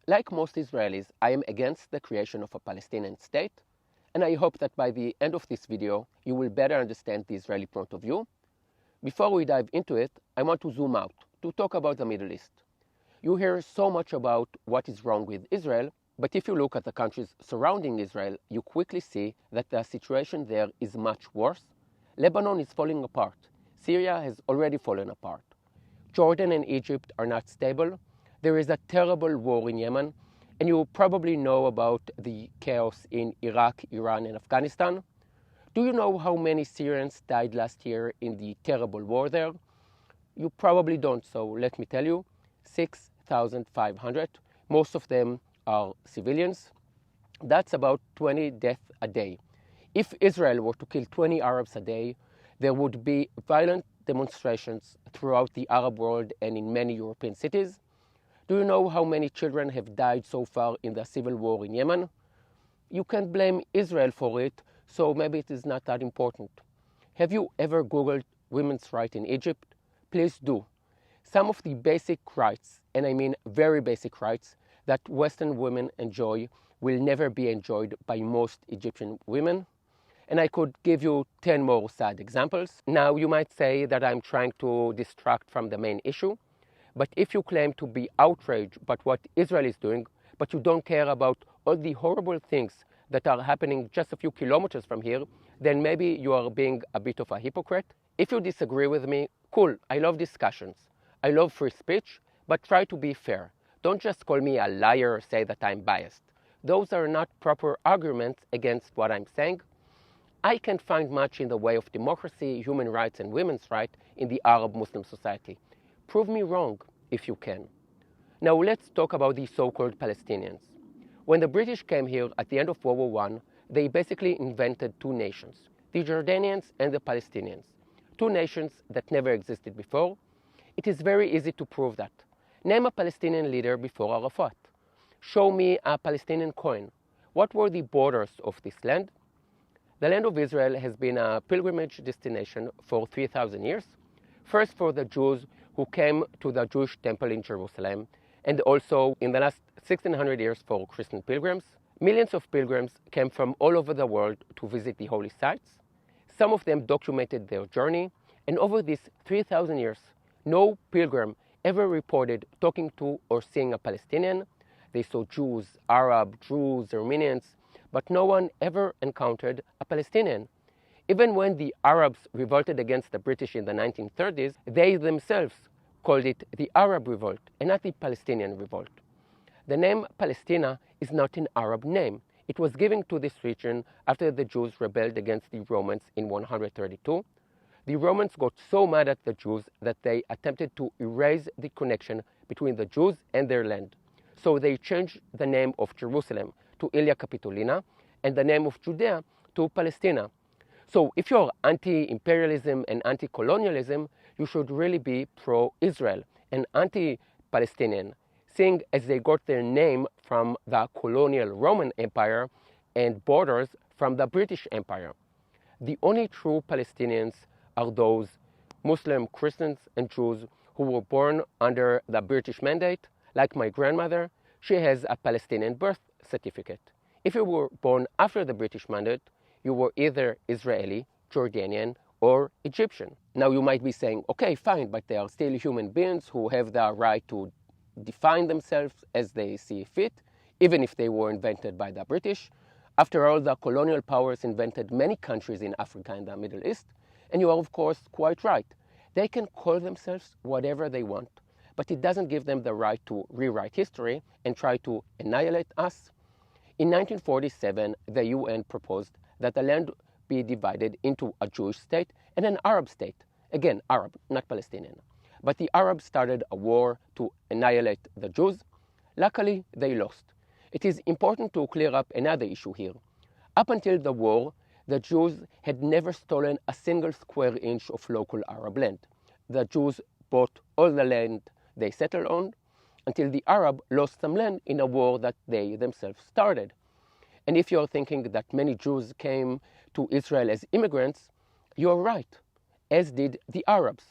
Like most Israelis, I am against the creation of a Palestinian state, and I hope that by the end of this video, you will better understand the Israeli point of view. Before we dive into it, I want to zoom out to talk about the Middle East. You hear so much about what is wrong with Israel, but if you look at the countries surrounding Israel, you quickly see that the situation there is much worse. Lebanon is falling apart. Syria has already fallen apart. Jordan and Egypt are not stable. There is a terrible war in Yemen, and you probably know about the chaos in Iraq, Iran, and Afghanistan. Do you know how many Syrians died last year in the terrible war there? You probably don't, so let me tell you, 6,500. Most of them are civilians. That's about 20 deaths a day. If Israel were to kill 20 Arabs a day, there would be violent demonstrations throughout the Arab world and in many European cities. Do you know how many children have died so far in the civil war in Yemen? You can't blame Israel for it, so maybe it is not that important. Have you ever Googled women's rights in Egypt? Please do. Some of the basic rights, and I mean very basic rights, that Western women enjoy will never be enjoyed by most Egyptian women. And I could give you 10 more sad examples. Now, you might say that I'm trying to distract from the main issue, but if you claim to be outraged by what Israel is doing, but you don't care about all the horrible things that are happening just a few kilometers from here, then maybe you are being a bit of a hypocrite. If you disagree with me, cool, I love discussions. I love free speech, but try to be fair. Don't just call me a liar or say that I'm biased. Those are not proper arguments against what I'm saying. I can't find much in the way of democracy, human rights, and women's rights in the Arab Muslim society. Prove me wrong if you can. Now let's talk about the so-called Palestinians. When the British came here at the end of World War I, they basically invented two nations, the Jordanians and the Palestinians. Two nations that never existed before. It is very easy to prove that. Name a Palestinian leader before Arafat. Show me a Palestinian coin. What were the borders of this land? The land of Israel has been a pilgrimage destination for 3,000 years. First for the Jews who came to the Jewish temple in Jerusalem, and also in the last 1,600 years for Christian pilgrims. Millions of pilgrims came from all over the world to visit the holy sites. Some of them documented their journey, and over these 3,000 years, no pilgrim ever reported talking to or seeing a Palestinian. They saw Jews, Arab, Druze, Armenians, but no one ever encountered a Palestinian. Even when the Arabs revolted against the British in the 1930s, they themselves called it the Arab Revolt and not the Palestinian Revolt. The name Palestina is not an Arab name. It was given to this region after the Jews rebelled against the Romans in 132. The Romans got so mad at the Jews that they attempted to erase the connection between the Jews and their land. So they changed the name of Jerusalem to Ilia Capitolina and the name of Judea to Palestina. So if you're anti-imperialism and anti-colonialism, you should really be pro-Israel and anti-Palestinian, seeing as they got their name from the colonial Roman Empire and borders from the British Empire. The only true Palestinians are those Muslim, Christians, and Jews who were born under the British mandate. Like my grandmother, she has a Palestinian birth certificate. If you were born after the British mandate, you were either Israeli, Jordanian, or Egyptian. Now you might be saying, okay, fine, but they are still human beings who have the right to define themselves as they see fit, even if they were invented by the British. After all, the colonial powers invented many countries in Africa and the Middle East, and you are of course quite right. They can call themselves whatever they want, but it doesn't give them the right to rewrite history and try to annihilate us. In 1947, the UN proposed that the land be divided into a Jewish state and an Arab state. Again, Arab, not Palestinian. But the Arabs started a war to annihilate the Jews. Luckily, they lost. It is important to clear up another issue here. Up until the war, the Jews had never stolen a single square inch of local Arab land. The Jews bought all the land they settled on until the Arab lost some land in a war that they themselves started. And if you're thinking that many Jews came to Israel as immigrants, you're right, as did the Arabs.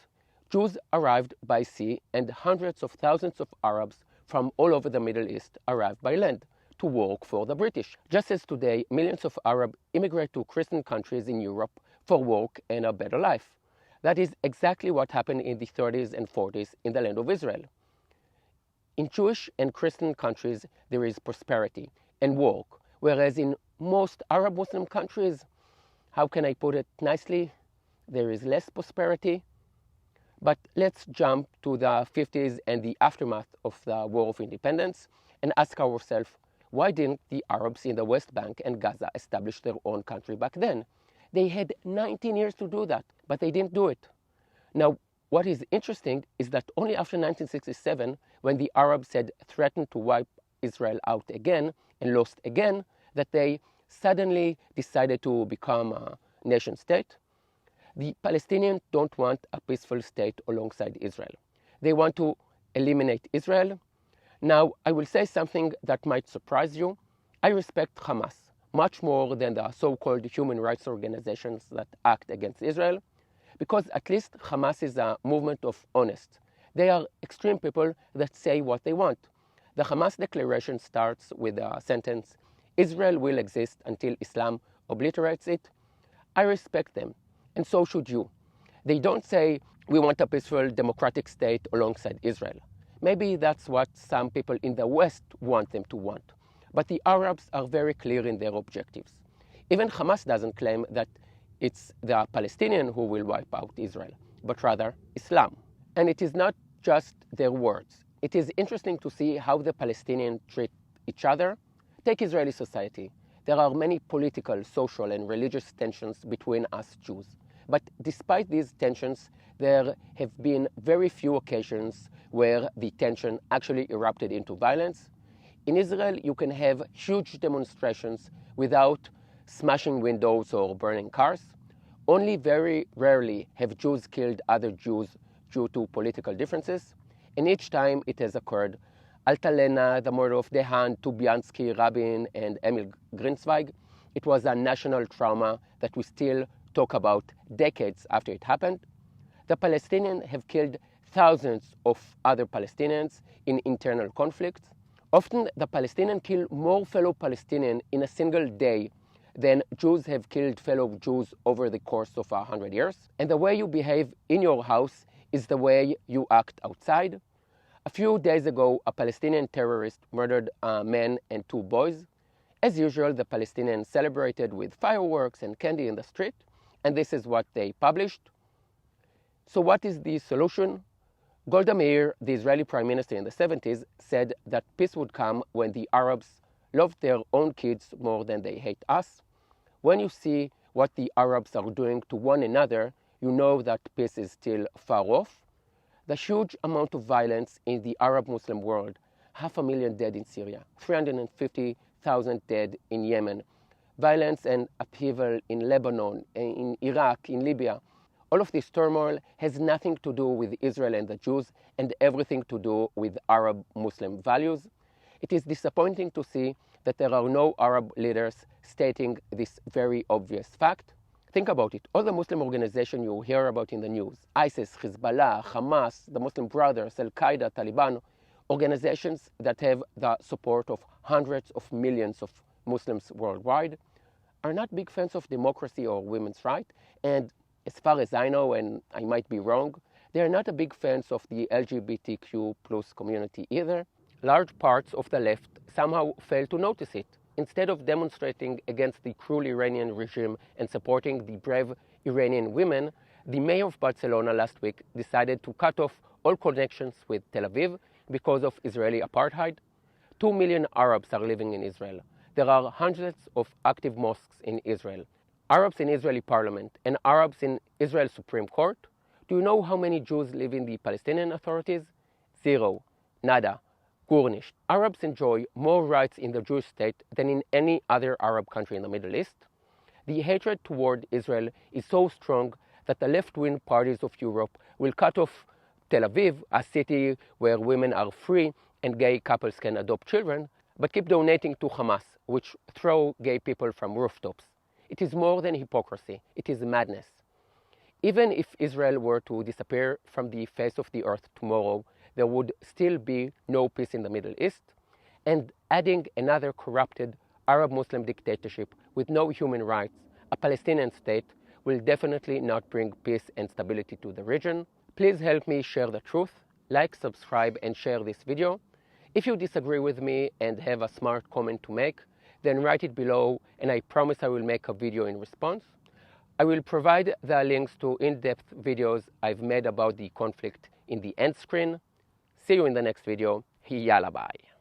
Jews arrived by sea, and hundreds of thousands of Arabs from all over the Middle East arrived by land to work for the British. Just as today, millions of Arabs immigrate to Christian countries in Europe for work and a better life. That is exactly what happened in the 30s and 40s in the land of Israel. In Jewish and Christian countries, there is prosperity and work, whereas in most Arab Muslim countries, how can I put it nicely, there is less prosperity. But let's jump to the 50s and the aftermath of the War of Independence and ask ourselves, why didn't the Arabs in the West Bank and Gaza establish their own country back then? They had 19 years to do that, but they didn't do it. Now, what is interesting is that only after 1967, when the Arabs had threatened to wipe Israel out again and lost again, that they suddenly decided to become a nation state. The Palestinians don't want a peaceful state alongside Israel. They want to eliminate Israel. Now, I will say something that might surprise you. I respect Hamas much more than the so-called human rights organizations that act against Israel, because at least Hamas is a movement of honest. They are extreme people that say what they want. The Hamas declaration starts with a sentence, Israel will exist until Islam obliterates it. I respect them, and so should you. They don't say, we want a peaceful democratic state alongside Israel. Maybe that's what some people in the West want them to want. But the Arabs are very clear in their objectives. Even Hamas doesn't claim that it's the Palestinian who will wipe out Israel, but rather Islam. And it is not just their words. It is interesting to see how the Palestinians treat each other. Take Israeli society. There are many political, social, and religious tensions between us Jews. But despite these tensions, there have been very few occasions where the tension actually erupted into violence. In Israel, you can have huge demonstrations without smashing windows or burning cars. Only very rarely have Jews killed other Jews due to political differences. And each time it has occurred, Altalena, the murder of Dehan, Tubiansky, Rabin, and Emil Grünzweig, it was a national trauma that we still talk about decades after it happened. The Palestinians have killed thousands of other Palestinians in internal conflicts. Often the Palestinians kill more fellow Palestinians in a single day than Jews have killed fellow Jews over the course of 100 years. And the way you behave in your house is the way you act outside. A few days ago, a Palestinian terrorist murdered a man and 2 boys. As usual, the Palestinians celebrated with fireworks and candy in the street, and this is what they published. So what is the solution? Golda Meir, the Israeli prime minister in the 70s, said that peace would come when the Arabs loved their own kids more than they hate us. When you see what the Arabs are doing to one another, you know that peace is still far off. The huge amount of violence in the Arab Muslim world, 500,000 dead in Syria, 350,000 dead in Yemen, violence and upheaval in Lebanon, in Iraq, in Libya. All of this turmoil has nothing to do with Israel and the Jews and everything to do with Arab Muslim values. It is disappointing to see that there are no Arab leaders stating this very obvious fact. Think about it. All the Muslim organizations you hear about in the news, ISIS, Hezbollah, Hamas, the Muslim Brothers, Al-Qaeda, Taliban, organizations that have the support of hundreds of millions of Muslims worldwide, are not big fans of democracy or women's rights. And as far as I know, and I might be wrong, they are not a big fans of the LGBTQ plus community either. Large parts of the left somehow fail to notice it. Instead of demonstrating against the cruel Iranian regime and supporting the brave Iranian women, the mayor of Barcelona last week decided to cut off all connections with Tel Aviv because of Israeli apartheid. 2 million Arabs are living in Israel. There are hundreds of active mosques in Israel. Arabs in Israeli parliament and Arabs in Israel Supreme Court. Do you know how many Jews live in the Palestinian authorities? 0. Nada. Gurnisht. Arabs enjoy more rights in the Jewish state than in any other Arab country in the Middle East. The hatred toward Israel is so strong that the left-wing parties of Europe will cut off Tel Aviv, a city where women are free and gay couples can adopt children, but keep donating to Hamas, which throw gay people from rooftops. It is more than hypocrisy. It is madness. Even if Israel were to disappear from the face of the earth tomorrow, there would still be no peace in the Middle East. And adding another corrupted Arab Muslim dictatorship with no human rights, a Palestinian state, will definitely not bring peace and stability to the region. Please help me share the truth. Like, subscribe, and share this video. If you disagree with me and have a smart comment to make, then write it below, and I promise I will make a video in response. I will provide the links to in-depth videos I've made about the conflict in the end screen. See you in the next video. Yalla bye.